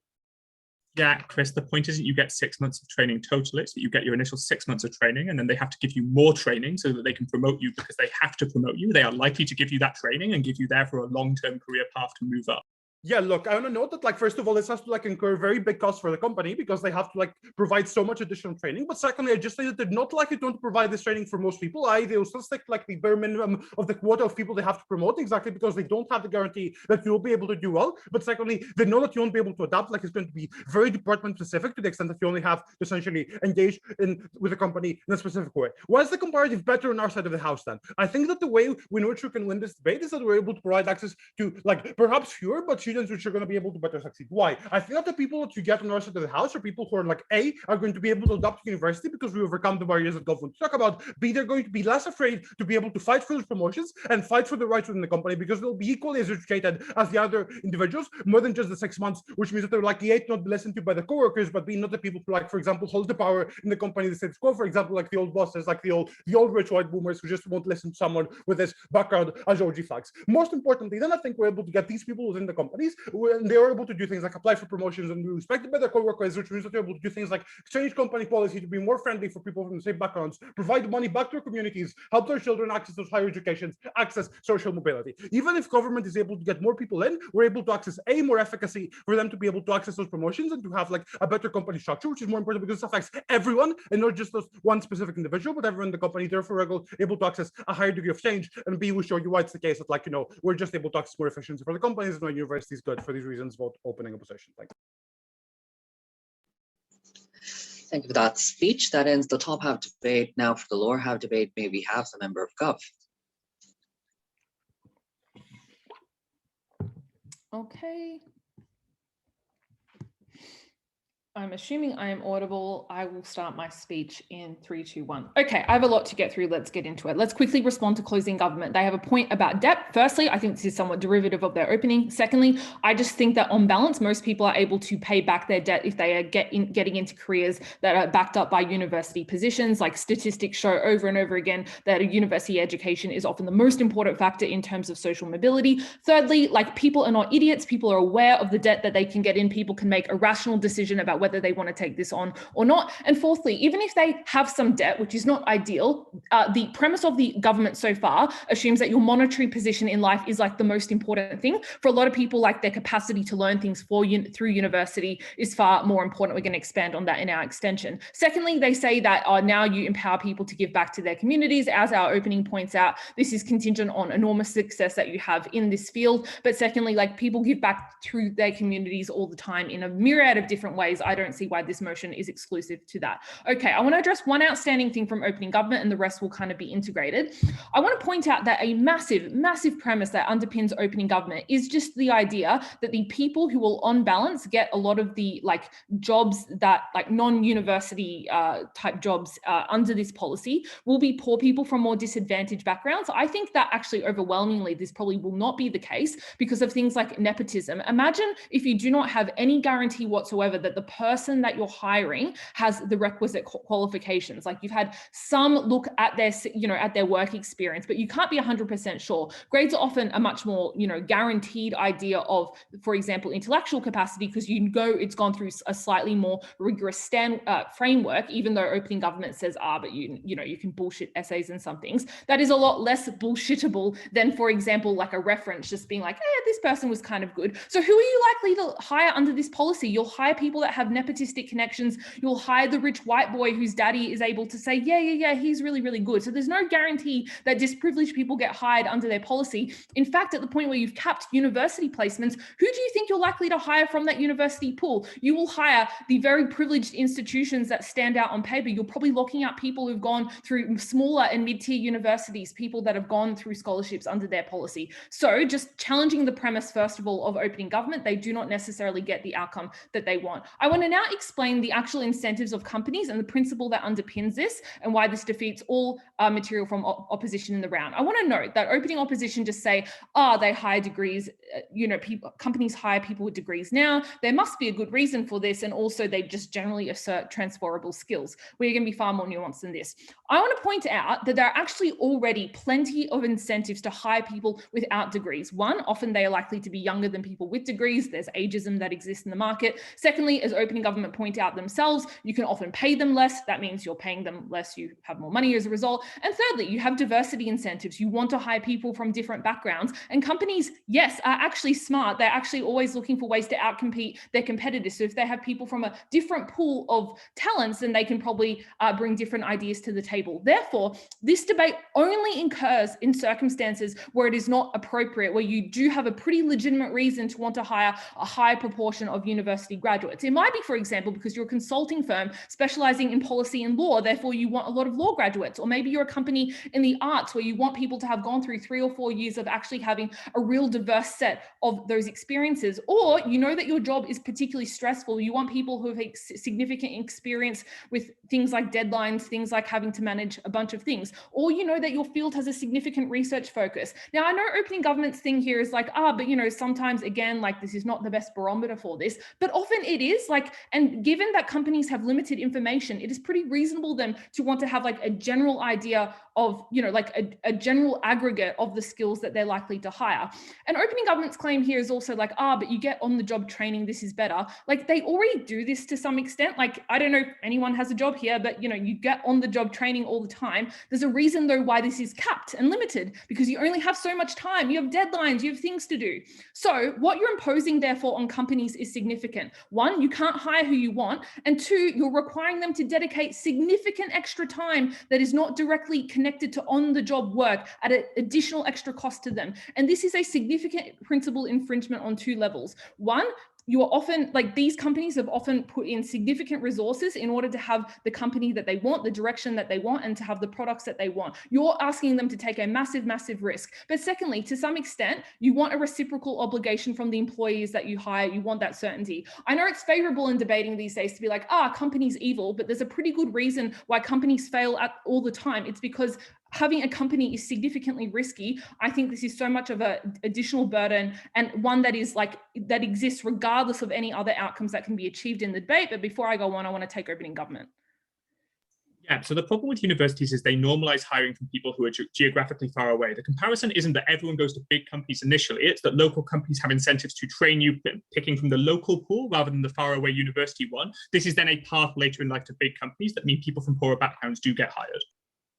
Yeah, Chris, the point is that you get 6 months of training total. It's that you get your initial 6 months of training, and then they have to give you more training so that they can promote you, because they have to promote you. They are likely to give you that training and give you therefore a long-term career path to move up. Yeah, look, I want to note that, like, first of all, this has to like incur very big costs for the company because they have to like provide so much additional training. But secondly, I just say that they're not likely to provide this training for most people. They will still stick like the bare minimum of the quota of people they have to promote, exactly because they don't have the guarantee that you'll be able to do well. But secondly, they know that you won't be able to adapt. Like, it's going to be very department specific to the extent that you only have to essentially engage with the company in a specific way. Why is the comparative better on our side of the house then? I think that the way in which we can win this debate is that we're able to provide access to like perhaps fewer, but students which are going to be able to better succeed. Why? I think that the people that you get on our side of the house are people who are like A, are going to be able to adapt to university because we overcome the barriers that government talk about. B, they're going to be less afraid to be able to fight for those promotions and fight for the rights within the company because they'll be equally as educated as the other individuals, more than just the 6 months, which means that they're likely A, to not be listened to by the co-workers, but B, not the people who, like, for example, hold the power in the company, the status quo, for example, like the old bosses, like the old rich white boomers who just won't listen to someone with this background as OG flags. Most importantly, then I think we're able to get these people within the companies, and they're able to do things like apply for promotions and be respected by their co-workers, which means that they're able to do things like change company policy to be more friendly for people from the same backgrounds, provide money back to our communities, help their children access those higher educations, access social mobility. Even if government is able to get more people in, we're able to access A, more efficacy for them to be able to access those promotions and to have like a better company structure, which is more important because it affects everyone and not just those one specific individual, but everyone in the company. Therefore, we're able to access a higher degree of change. And B, we show you why it's the case that, like, you know, we're just able to access more efficiency for the companies, and our university is good for these reasons. Vote opening a position. Thank you. Thank you for that speech. That ends the top half debate. Now for the lower half debate, may we have the member of Gov? Okay. I'm assuming I am audible. I will start my speech in 3, 2, 1. Okay, I have a lot to get through. Let's get into it. Let's quickly respond to closing government. They have a point about debt. Firstly, I think this is somewhat derivative of their opening. Secondly, I just think that on balance, most people are able to pay back their debt if they are getting into careers that are backed up by university positions. Like, statistics show over and over again that a university education is often the most important factor in terms of social mobility. Thirdly, like, people are not idiots. People are aware of the debt that they can get in. People can make a rational decision about whether they want to take this on or not. And fourthly, even if they have some debt, which is not ideal, the premise of the government so far assumes that your monetary position in life is like the most important thing. For a lot of people, like, their capacity to learn things through university is far more important. We're going to expand on that in our extension. Secondly, they say that now you empower people to give back to their communities. As our opening points out, this is contingent on enormous success that you have in this field. But secondly, like, people give back through their communities all the time in a myriad of different ways. I don't see why this motion is exclusive to that. Okay, I want to address one outstanding thing from opening government, and the rest will kind of be integrated. I want to point out that a massive, massive premise that underpins opening government is just the idea that the people who will, on balance, get a lot of the like jobs that like non-university type jobs under this policy will be poor people from more disadvantaged backgrounds. I think that actually overwhelmingly this probably will not be the case because of things like nepotism. Imagine if you do not have any guarantee whatsoever that the person that you're hiring has the requisite qualifications. Like you've had some look at their, at their work experience, but you can't be 100% sure. Grades are often a much more, guaranteed idea of, for example, intellectual capacity, because it's gone through a slightly more rigorous framework, even though opening government says, but you can bullshit essays and some things. That is a lot less bullshittable than, for example, like a reference just being like, this person was kind of good. So who are you likely to hire under this policy? You'll hire people that have nepotistic connections. You'll hire the rich white boy whose daddy is able to say, yeah, he's really, really good. So there's no guarantee that disprivileged people get hired under their policy. In fact, at the point where you've capped university placements, who do you think you're likely to hire from that university pool? You will hire the very privileged institutions that stand out on paper. You're probably locking out people who've gone through smaller and mid-tier universities, people that have gone through scholarships under their policy. So just challenging the premise, first of all, of opening government, they do not necessarily get the outcome that they want. I want to now explain the actual incentives of companies and the principle that underpins this and why this defeats all material from opposition in the round. I want to note that opening opposition just say, they hire degrees, companies hire people with degrees now. There must be a good reason for this. And also they just generally assert transferable skills. We're going to be far more nuanced than this. I want to point out that there are actually already plenty of incentives to hire people without degrees. One, often they are likely to be younger than people with degrees. There's ageism that exists in the market. Secondly, as opening government point out themselves, you can often pay them less. That means you're paying them less, you have more money as a result. And thirdly, you have diversity incentives. You want to hire people from different backgrounds. And companies, yes, are actually smart. They're actually always looking for ways to outcompete their competitors. So if they have people from a different pool of talents, then they can probably bring different ideas to the table. Therefore, this debate only occurs in circumstances where it is not appropriate, where you do have a pretty legitimate reason to want to hire a high proportion of university graduates. It might be, for example, because you're a consulting firm specializing in policy and law, therefore you want a lot of law graduates. Or maybe you're a company in the arts where you want people to have gone through 3 or 4 years of actually having a real diverse set of those experiences. Or you know that your job is particularly stressful. You want people who have significant experience with things like deadlines, things like having to manage a bunch of things. Or you know that your field has a significant research focus. Now, I know opening government's thing here is like, but sometimes again, like this is not the best barometer for this, but often it is and given that companies have limited information, it is pretty reasonable then to want to have like a general idea of, a general aggregate of the skills that they're likely to hire. And opening government's claim here is also like, but you get on the job training, this is better. Like they already do this to some extent. Like, I don't know if anyone has a job here, but you get on the job training all the time. There's a reason though why this is capped and limited, because you only have so much time. You have deadlines, you have things to do. So what you're imposing therefore on companies is significant. One, you can't hire who you want. And two, you're requiring them to dedicate significant extra time that is not directly connected to on-the-job work at an additional extra cost to them. And this is a significant principal infringement on 2 levels. One, you are often, these companies have often put in significant resources in order to have the company that they want, the direction that they want, and to have the products that they want. You're asking them to take a massive, massive risk. But secondly, to some extent, you want a reciprocal obligation from the employees that you hire. You want that certainty. I know it's favorable in debating these days to be like, company's evil, but there's a pretty good reason why companies fail all the time. It's because having a company is significantly risky. I think this is so much of an additional burden, and one that is that exists regardless of any other outcomes that can be achieved in the debate. But before I go on, I want to take opening government. Yeah, so the problem with universities is they normalize hiring from people who are geographically far away. The comparison isn't that everyone goes to big companies initially, it's that local companies have incentives to train you picking from the local pool rather than the far away university one. This is then a path later in life to big companies that mean people from poorer backgrounds do get hired.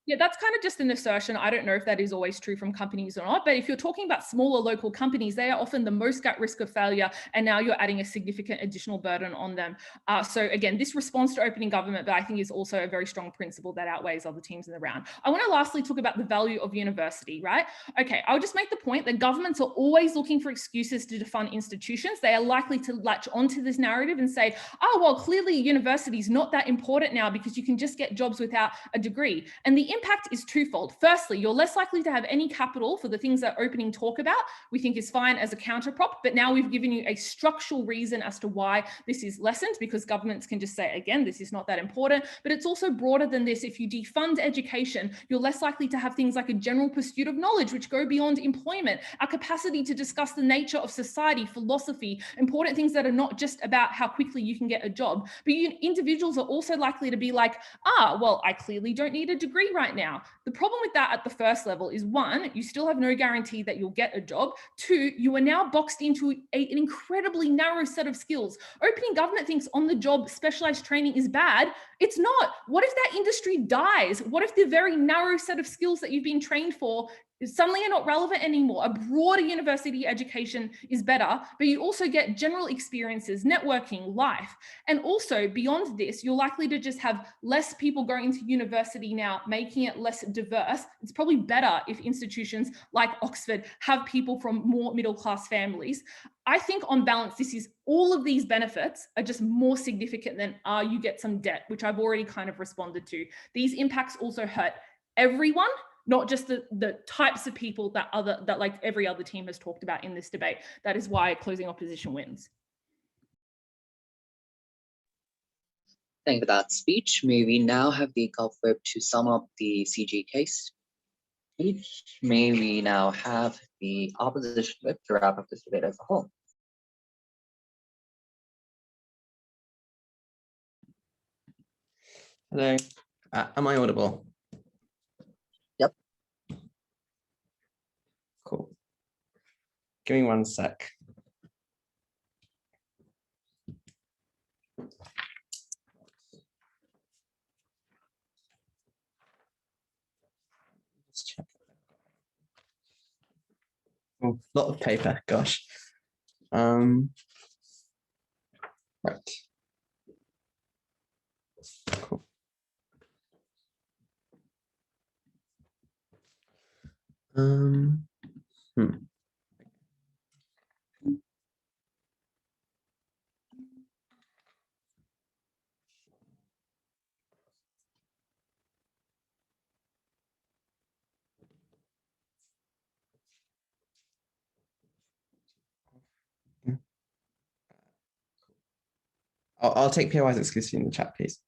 Yeah, that's kind of just an assertion. I don't know if that is always true from companies or not, but if you're talking about smaller local companies, they are often the most at risk of failure, and now you're adding a significant additional burden on them. So again, this responds to opening government, but I think is also a very strong principle that outweighs other teams in the round. I want to lastly talk about the value of university, right? Okay, I'll just make the point that governments are always looking for excuses to defund institutions. They are likely to latch onto this narrative and say, well, clearly university is not that important now because you can just get jobs without a degree. And the impact is twofold. Firstly, you're less likely to have any capital for the things that opening talk about. We think is fine as a counterprop, but now we've given you a structural reason as to why this is lessened, because governments can just say, again, this is not that important. But it's also broader than this. If you defund education, you're less likely to have things like a general pursuit of knowledge, which go beyond employment, our capacity to discuss the nature of society, philosophy, important things that are not just about how quickly you can get a job. But individuals are also likely to be like, well, I clearly don't need a degree right now. The problem with that at the first level is, one, you still have no guarantee that you'll get a job. Two, you are now boxed into an incredibly narrow set of skills. Opening government thinks on-the-job specialized training is bad. It's not. What if that industry dies? What if the very narrow set of skills that you've been trained for suddenly are not relevant anymore? A broader university education is better, but you also get general experiences, networking, life. And also beyond this, you're likely to just have less people going to university now, making it less diverse. It's probably better if institutions like Oxford have people from more middle-class families. I think on balance, this is all of these benefits are just more significant than you get some debt, which I've already kind of responded to. These impacts also hurt everyone, not just the types of people that like every other team has talked about in this debate. That is why closing opposition wins. Thank you for that speech. May we now have the Gulf Whip to sum up the CG case? May we now have the opposition whip to wrap up this debate as a whole? Hello, am I audible? Yep. Cool. Give me 1 sec. Let's check. Oh, a lot of paper, gosh. Right. Cool. I'll take POIs exclusively in the chat, please.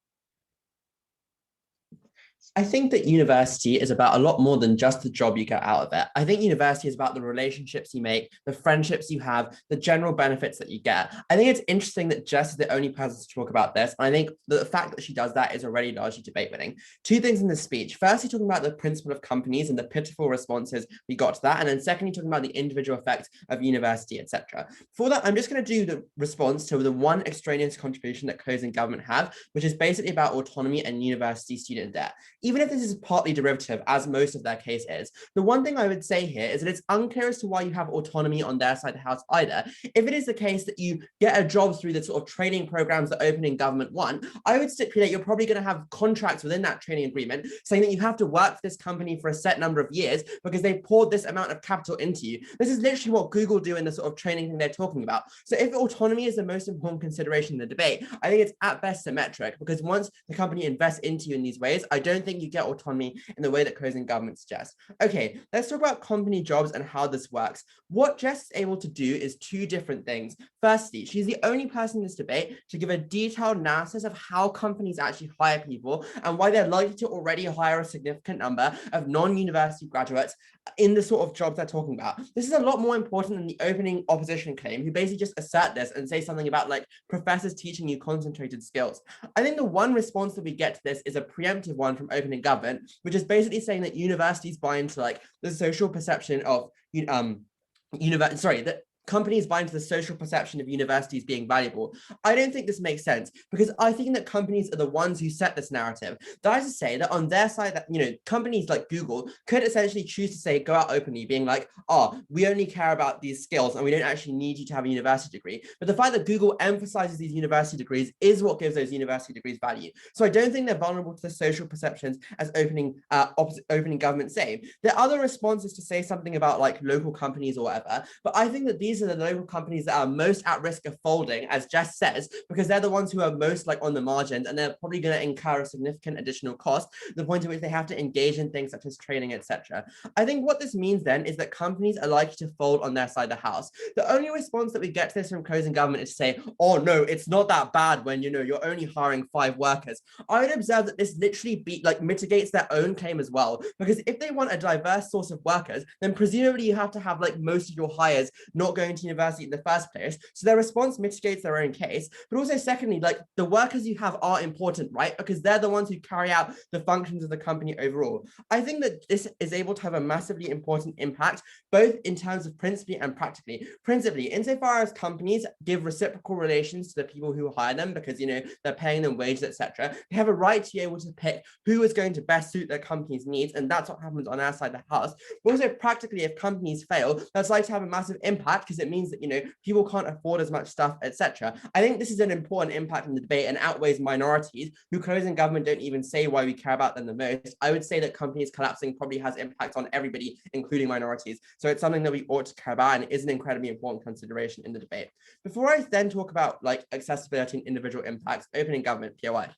I think that university is about a lot more than just the job you get out of it. I think university is about the relationships you make, the friendships you have, the general benefits that you get. I think it's interesting that Jess is the only person to talk about this. And I think the fact that she does that is already largely debate winning. 2 things in this speech. Firstly, talking about the principle of companies and the pitiful responses we got to that. And then secondly, talking about the individual effect of university, etc. For that, I'm just going to do the response to the one extraneous contribution that closing government have, which is basically about autonomy and university student debt. Even if this is partly derivative, as most of their case is, the one thing I would say here is that it's unclear as to why you have autonomy on their side of the house either. If it is the case that you get a job through the sort of training programs that opening government want, I would stipulate you're probably going to have contracts within that training agreement saying that you have to work for this company for a set number of years because they poured this amount of capital into you. This is literally what Google do in the sort of training thing they're talking about. So if autonomy is the most important consideration in the debate, I think it's at best symmetric, because once the company invests into you in these ways, I don't think you get autonomy in the way that closing government suggests. Okay, let's talk about company jobs and how this works. What Jess is able to do is 2 different things. Firstly, she's the only person in this debate to give a detailed analysis of how companies actually hire people and why they're likely to already hire a significant number of non-university graduates in the sort of jobs they're talking about. This is a lot more important than the opening opposition claim, who basically just assert this and say something about like professors teaching you concentrated skills. I think the one response that we get to this is a preemptive one from opening government, which is basically saying that universities buy into like the social perception of that companies buy into the social perception of universities being valuable. I don't think this makes sense, because I think that companies are the ones who set this narrative. That is to say that on their side, that, you know, companies like Google could essentially choose to say, go out openly, being like, oh, we only care about these skills and we don't actually need you to have a university degree. But the fact that Google emphasizes these university degrees is what gives those university degrees value. So I don't think they're vulnerable to the social perceptions as opening government say. There are other responses to say something about like local companies or whatever, but I think that these these are the local companies that are most at risk of folding, as Jess says, because they're the ones who are most like on the margins, and they're probably going to incur a significant additional cost, the point at which they have to engage in things such as training, etc. I think what this means then is that companies are likely to fold on their side of the house. The only response that we get to this from closing government is to say, oh no, it's not that bad when, you know, you're only hiring 5 workers. I would observe that this literally mitigates their own claim as well, because if they want a diverse source of workers, then presumably you have to have like most of your hires not going to university in the first place. So their response mitigates their own case. But also secondly, like the workers you have are important, right? Because they're the ones who carry out the functions of the company overall. I think that this is able to have a massively important impact, both in terms of principally and practically. Principally, insofar as companies give reciprocal relations to the people who hire them, because, you know, they're paying them wages, etc., they have a right to be able to pick who is going to best suit their company's needs, and that's what happens on our side of the house. But also practically, if companies fail, that's likely to have a massive impact, because it means that, you know, people can't afford as much stuff, etc. I think this is an important impact in the debate and outweighs minorities who closing government don't even say why we care about them the most. I would say that companies collapsing probably has impact on everybody, including minorities. So it's something that we ought to care about, and it is an incredibly important consideration in the debate. Before I then talk about like accessibility and individual impacts, opening government, POI.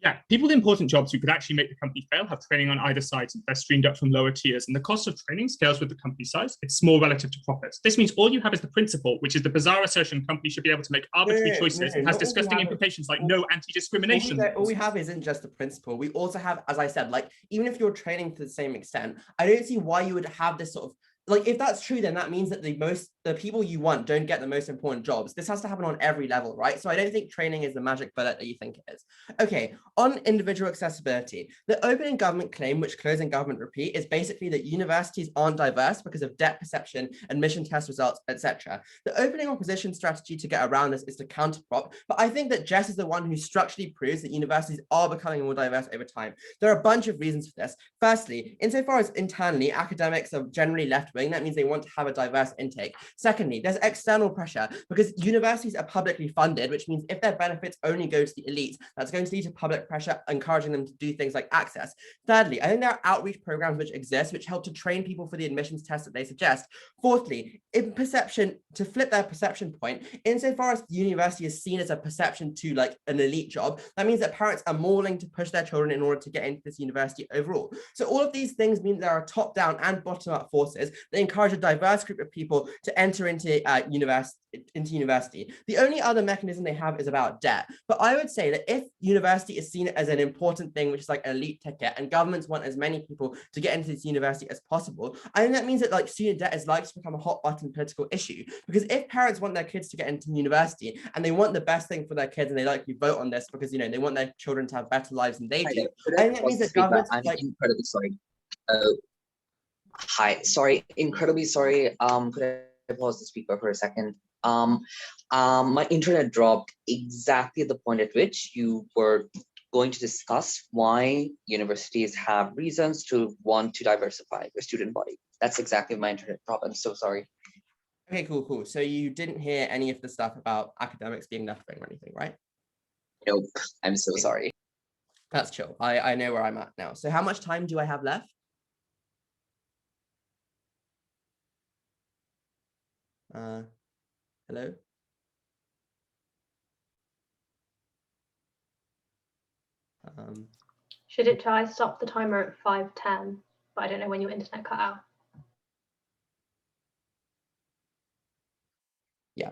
Yeah, people with important jobs who could actually make the company fail have training on either side since they're streamed up from lower tiers, and the cost of training scales with the company size. It's small relative to profits. This means all you have is the principle, which is the bizarre assertion companies should be able to make arbitrary choices, and has disgusting implications like no anti-discrimination. All we have isn't just the principle. We also have, as I said, like even if you're training to the same extent, I don't see why you would have this sort of, like, if that's true, then that means that the people you want don't get the most important jobs. This has to happen on every level, right? So I don't think training is the magic bullet that you think it is. Okay, on individual accessibility, the opening government claim, which closing government repeat, is basically that universities aren't diverse because of debt perception, admission test results, etc. The opening opposition strategy to get around this is to counterprop, but I think that Jess is the one who structurally proves that universities are becoming more diverse over time. There are a bunch of reasons for this. Firstly, insofar as internally academics are generally left, that means they want to have a diverse intake. Secondly, there's external pressure because universities are publicly funded, which means if their benefits only go to the elites, that's going to lead to public pressure, encouraging them to do things like access. Thirdly, I think there are outreach programs which exist, which help to train people for the admissions test that they suggest. Fourthly, in perception, to flip their perception point, insofar as the university is seen as a perception to like an elite job, that means that parents are more willing to push their children in order to get into this university overall. So all of these things mean there are top-down and bottom-up forces. They encourage a diverse group of people to enter into university. The only other mechanism they have is about debt. But I would say that if university is seen as an important thing, which is like an elite ticket, and governments want as many people to get into this university as possible, I think that means that like student debt is likely to become a hot button political issue. Because if parents want their kids to get into university and they want the best thing for their kids, and they likely vote on this because, you know, they want their children to have better lives than they do, I think that means that governments like incredibly sorry. Hi, sorry, incredibly sorry. Could I pause the speaker for a second? My internet dropped exactly at the point at which you were going to discuss why universities have reasons to want to diversify their student body. That's exactly my internet drop. I'm so sorry. Okay, cool. So you didn't hear any of the stuff about academics being left wing or anything, right? Nope, I'm so sorry. That's chill. I know where I'm at now. So how much time do I have left? Hello? Should it try stop the timer at 5:10? But I don't know when your internet cut out. Yeah.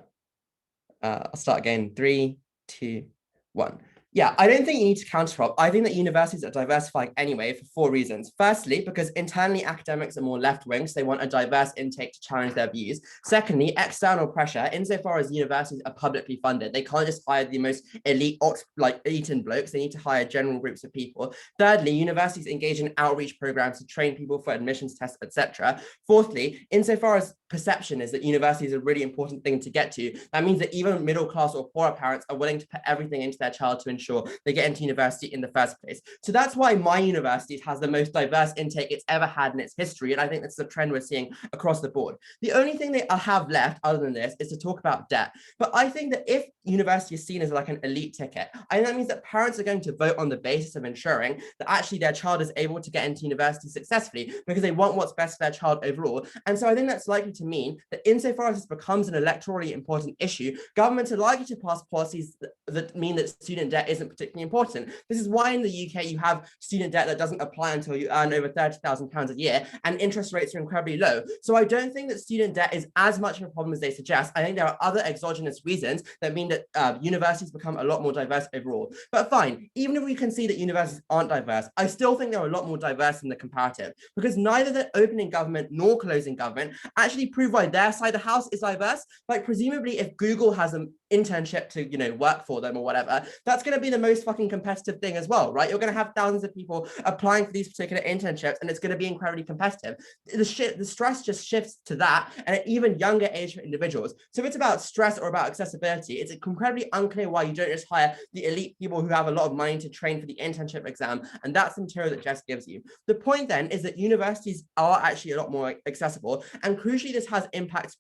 I'll start again. 3, 2, 1. Yeah, I don't think you need to counterprop. I think that universities are diversifying anyway for 4 reasons. Firstly, because internally academics are more left-wing, so they want a diverse intake to challenge their views. Secondly, external pressure. Insofar as universities are publicly funded, they can't just hire the most elite, like Eton blokes. They need to hire general groups of people. Thirdly, universities engage in outreach programs to train people for admissions tests, etc. Fourthly, insofar as perception is that university is a really important thing to get to, that means that even middle class or poorer parents are willing to put everything into their child to ensure ensure they get into university in the first place. So that's why my university has the most diverse intake it's ever had in its history. And I think that's the trend we're seeing across the board. The only thing they have left other than this is to talk about debt. But I think that if university is seen as like an elite ticket, I think that means that parents are going to vote on the basis of ensuring that actually their child is able to get into university successfully because they want what's best for their child overall. And so I think that's likely to mean that insofar as this becomes an electorally important issue, governments are likely to pass policies that mean that student debt isn't particularly important. This is why in the UK you have student debt that doesn't apply until you earn over £30,000 a year, and interest rates are incredibly low. So I don't think that student debt is as much of a problem as they suggest. I think there are other exogenous reasons that mean that universities become a lot more diverse overall. But fine, even if we can see that universities aren't diverse, I still think they're a lot more diverse than the comparative, because neither the opening government nor closing government actually prove why their side of the house is diverse. Like presumably if Google has an internship to, you know, work for them or whatever, that's going to be the most fucking competitive thing as well, right? You're going to have thousands of people applying for these particular internships, and it's going to be incredibly competitive. The stress just shifts to that, and at even younger age for individuals. So if it's about stress or about accessibility, it's incredibly unclear why you don't just hire the elite people who have a lot of money to train for the internship exam, and that's the material that Jess gives you. The point then is that universities are actually a lot more accessible, and crucially this has impact.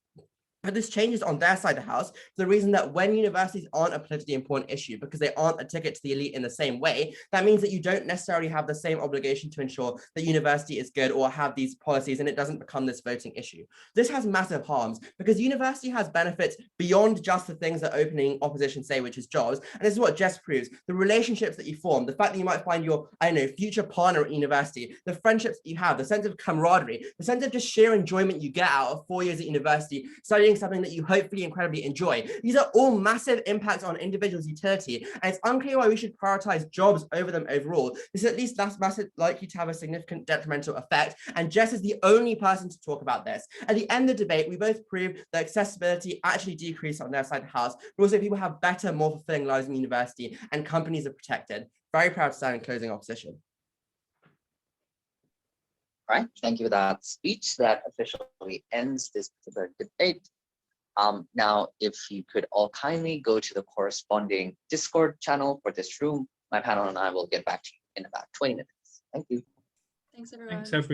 But this changes on their side of the house for the reason that when universities aren't a politically important issue because they aren't a ticket to the elite in the same way, that means that you don't necessarily have the same obligation to ensure that university is good or have these policies, and it doesn't become this voting issue. This has massive harms because university has benefits beyond just the things that opening opposition say, which is jobs. And this is what Jess proves: the relationships that you form, the fact that you might find your, I don't know, future partner at university, the friendships that you have, the sense of camaraderie, the sense of just sheer enjoyment you get out of 4 years at university, studying something that you hopefully incredibly enjoy. These are all massive impacts on individuals' utility, and it's unclear why we should prioritize jobs over them overall. This is at least less likely to have a significant detrimental effect, and Jess is the only person to talk about this. At the end of the debate, we both proved that accessibility actually decreased on their side of the house, but also people have better, more fulfilling lives in university, and companies are protected. Very proud to stand in closing opposition. All right, thank you for that speech. That officially ends this particular debate. Now, if you could all kindly go to the corresponding Discord channel for this room, my panel and I will get back to you in about 20 minutes. Thank you. Thanks, everyone. Thanks, everyone.